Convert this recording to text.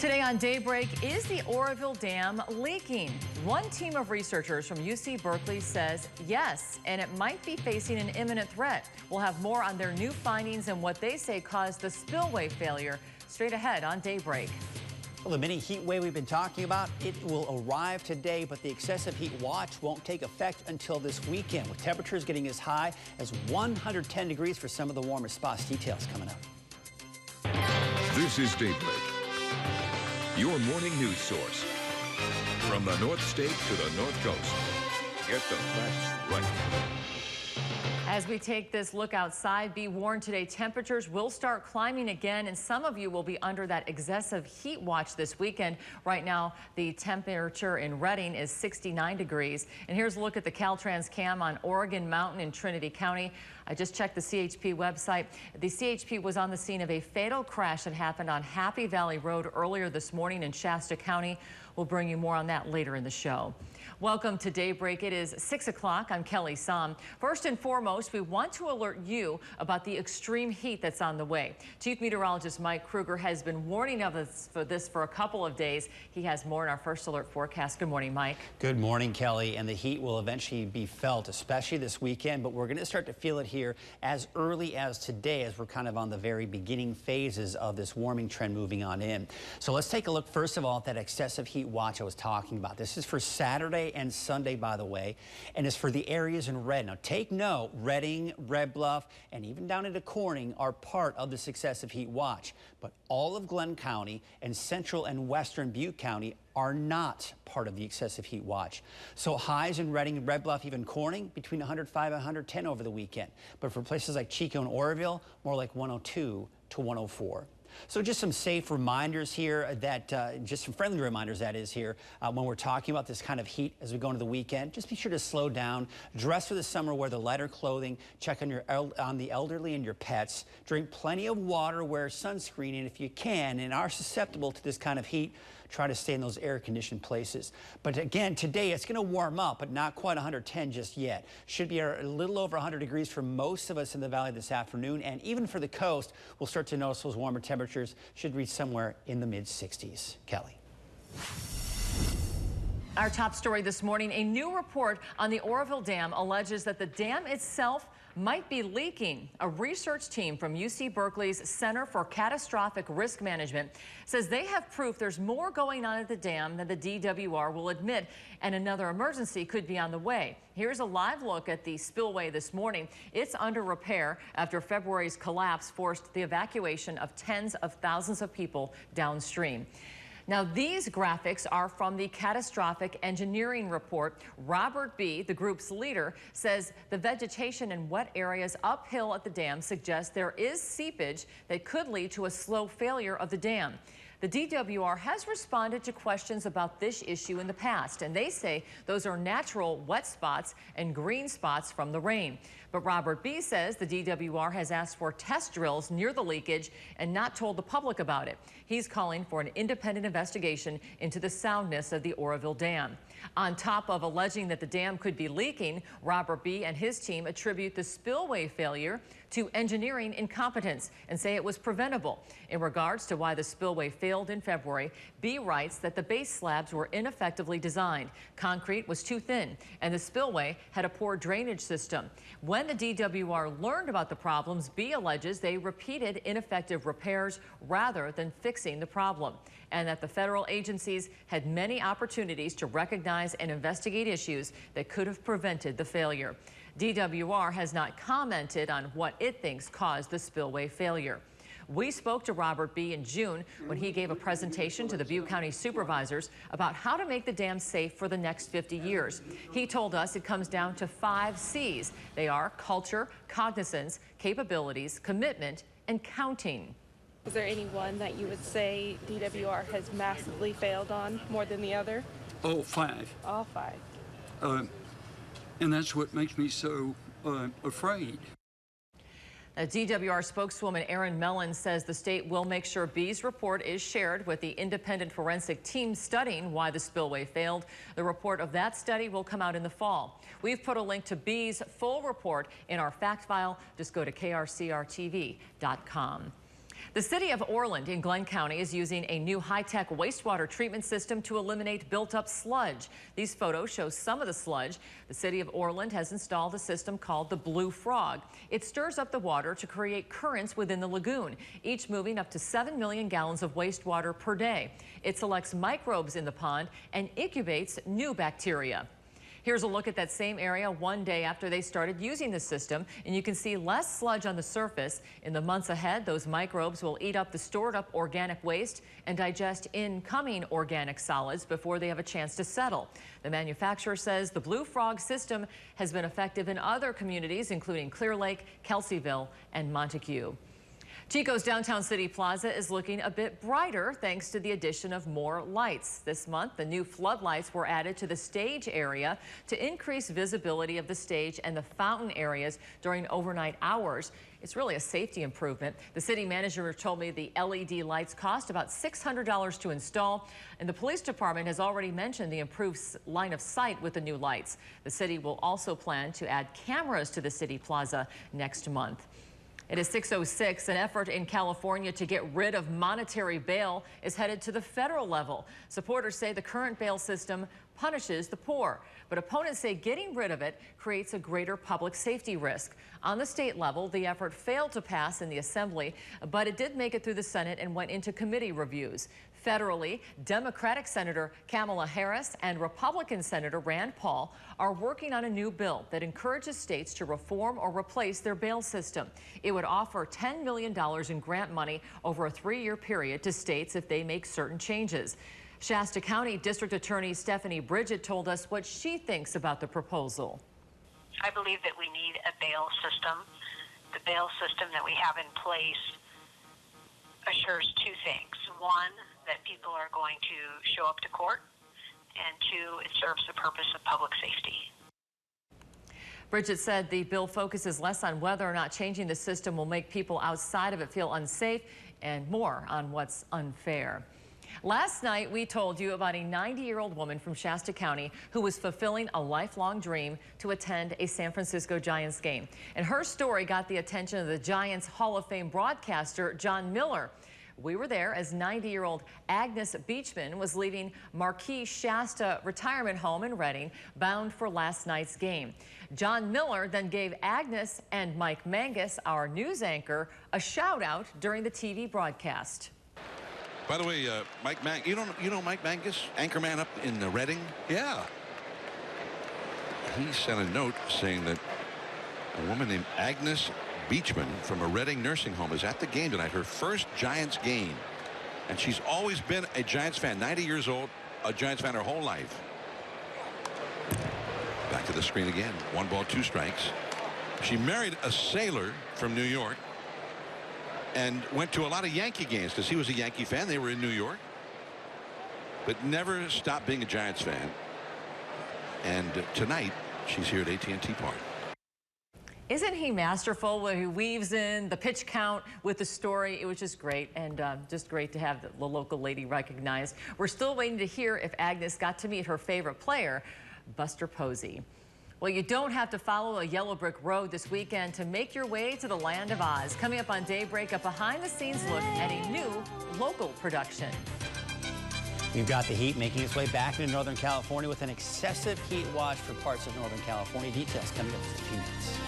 Today on Daybreak, is the Oroville Dam leaking? One team of researchers from UC Berkeley says yes, and it might be facing an imminent threat. We'll have more on their new findings and what they say caused the spillway failure straight ahead on Daybreak. Well, the mini heat wave we've been talking about, it will arrive today, but the excessive heat watch won't take effect until this weekend, with temperatures getting as high as 110 degrees for some of the warmest spots. Details coming up. This is Daybreak, your morning news source. From the North State to the North Coast, get the facts right. As we take this look outside, be warned today, temperatures will start climbing again, and some of you will be under that excessive heat watch this weekend. Right now, the temperature in Redding is 69 degrees. And here's a look at the Caltrans cam on Oregon Mountain in Trinity County. I just checked the CHP website. The CHP was on the scene of a fatal crash that happened on Happy Valley Road earlier this morning in Shasta County. We'll bring you more on that later in the show. Welcome to Daybreak. It is 6 o'clock. I'm Kelly Som. First and foremost, we want to alert you about the extreme heat that's on the way. Chief Meteorologist Mike Kruger has been warning of us for a couple of days. He has more in our first alert forecast. Good morning, Mike. Good morning, Kelly. And the heat will eventually be felt, especially this weekend, but we're going to start to feel it here as early as today, as we're kind of on the very beginning phases of this warming trend moving on in. So let's take a look, first of all, at that excessive heat watch I was talking about. This is for Saturday and Sunday, by the way, and it's for the areas in red. Now take note, Redding, Red Bluff, and even down into Corning are part of this excessive heat watch, but all of Glenn County and central and western Butte County are not part of the excessive heat watch. So highs in Redding, Red Bluff, even Corning, between 105 and 110 over the weekend. But for places like Chico and Oroville, more like 102 to 104. So just some safe reminders here that, just some friendly reminders that is here when we're talking about this kind of heat as we go into the weekend. Just be sure to slow down, dress for the summer, wear the lighter clothing, check on the elderly and your pets, drink plenty of water, wear sunscreen, and if you can and are susceptible to this kind of heat, try to stay in those air-conditioned places. But again, today it's going to warm up, but not quite 110 just yet. Should be a little over 100 degrees for most of us in the valley this afternoon, and even for the coast, we'll start to notice those warmer temperatures should reach somewhere in the mid-60s. Kelly. Our top story this morning, a new report on the Oroville Dam alleges that the dam itself might be leaking. A research team from UC Berkeley's Center for Catastrophic Risk Management says they have proof there's more going on at the dam than the DWR will admit, and another emergency could be on the way. Here's a live look at the spillway this morning. It's under repair after February's collapse forced the evacuation of tens of thousands of people downstream. Now, these graphics are from the Catastrophic Engineering Report. Robert B., the group's leader, says the vegetation in wet areas uphill at the dam suggests there is seepage that could lead to a slow failure of the dam. The DWR has responded to questions about this issue in the past, and they say those are natural wet spots and green spots from the rain. But Robert B. says the DWR has asked for test drills near the leakage and not told the public about it. He's calling for an independent investigation into the soundness of the Oroville Dam. On top of alleging that the dam could be leaking, Robert B. and his team attribute the spillway failure to engineering incompetence and say it was preventable. In regards to why the spillway failed in February, B. writes that the base slabs were ineffectively designed. Concrete was too thin, and the spillway had a poor drainage system. When the DWR learned about the problems, B. alleges they repeated ineffective repairs rather than fixing the problem, and that the federal agencies had many opportunities to recognize and investigate issues that could have prevented the failure. DWR has not commented on what it thinks caused the spillway failure. We spoke to Robert B. in June when he gave a presentation to the Butte County supervisors about how to make the dam safe for the next 50 years. He told us it comes down to 5 C's. They are culture, cognizance, capabilities, commitment, and counting. Is there any one that you would say DWR has massively failed on more than the other? All 5. All 5. And that's what makes me so afraid. A DWR spokeswoman Erin Mellon says the state will make sure B's report is shared with the independent forensic team studying why the spillway failed. The report of that study will come out in the fall. We've put a link to B's full report in our fact file. Just go to krcrtv.com. The city of Orland in Glenn County is using a new high-tech wastewater treatment system to eliminate built-up sludge. These photos show some of the sludge. The city of Orland has installed a system called the Blue Frog. It stirs up the water to create currents within the lagoon, each moving up to 7 million gallons of wastewater per day. It selects microbes in the pond and incubates new bacteria. Here's a look at that same area one day after they started using the system, and you can see less sludge on the surface. In the months ahead, those microbes will eat up the stored up organic waste and digest incoming organic solids before they have a chance to settle. The manufacturer says the Blue Frog system has been effective in other communities, including Clear Lake, Kelseyville, and Montague. Chico's downtown city plaza is looking a bit brighter thanks to the addition of more lights. This month, the new floodlights were added to the stage area to increase visibility of the stage and the fountain areas during overnight hours. It's really a safety improvement. The city manager told me the LED lights cost about $600 to install, and the police department has already mentioned the improved line of sight with the new lights. The city will also plan to add cameras to the city plaza next month. It is 6:06. An effort in California to get rid of monetary bail is headed to the federal level. Supporters say the current bail system punishes the poor, but opponents say getting rid of it creates a greater public safety risk. On the state level, the effort failed to pass in the Assembly, but it did make it through the Senate and went into committee reviews. Federally, Democratic Senator Kamala Harris and Republican Senator Rand Paul are working on a new bill that encourages states to reform or replace their bail system. It would offer $10 million in grant money over a 3-year period to states if they make certain changes. Shasta County District Attorney Stephanie Bridget told us what she thinks about the proposal. I believe that we need a bail system. The bail system that we have in place assures two things. One, that people are going to show up to court, and two, it serves the purpose of public safety. Bridget said the bill focuses less on whether or not changing the system will make people outside of it feel unsafe and more on what's unfair. Last night, we told you about a 90-year-old woman from Shasta County who was fulfilling a lifelong dream to attend a San Francisco Giants game. And her story got the attention of the Giants Hall of Fame broadcaster, John Miller. We were there as 90-year-old Agnes Beachman was leaving Marquis Shasta Retirement Home in Redding, bound for last night's game. John Miller then gave Agnes and Mike Mangus, our news anchor, a shout-out during the TV broadcast. By the way, Mike you know Mike Mangus, anchorman up in Redding? Yeah. He sent a note saying that a woman named Agnes Beachman from a Redding nursing home is at the game tonight, her first Giants game. And she's always been a Giants fan, 90 years old, a Giants fan her whole life. Back to the screen again. 1 ball, 2 strikes. She married a sailor from New York and went to a lot of Yankee games because he was a Yankee fan. They were in New York, but never stopped being a Giants fan. And tonight she's here at AT&T Park. Isn't he masterful when he weaves in the pitch count with the story? It was just great, and just great to have the local lady recognized. We're still waiting to hear if Agnes got to meet her favorite player, Buster Posey. Well, you don't have to follow a yellow brick road this weekend to make your way to the land of Oz. Coming up on Daybreak, a behind-the-scenes look at a new local production. We've got the heat making its way back into Northern California with an excessive heat watch for parts of Northern California. Details coming up in just a few minutes.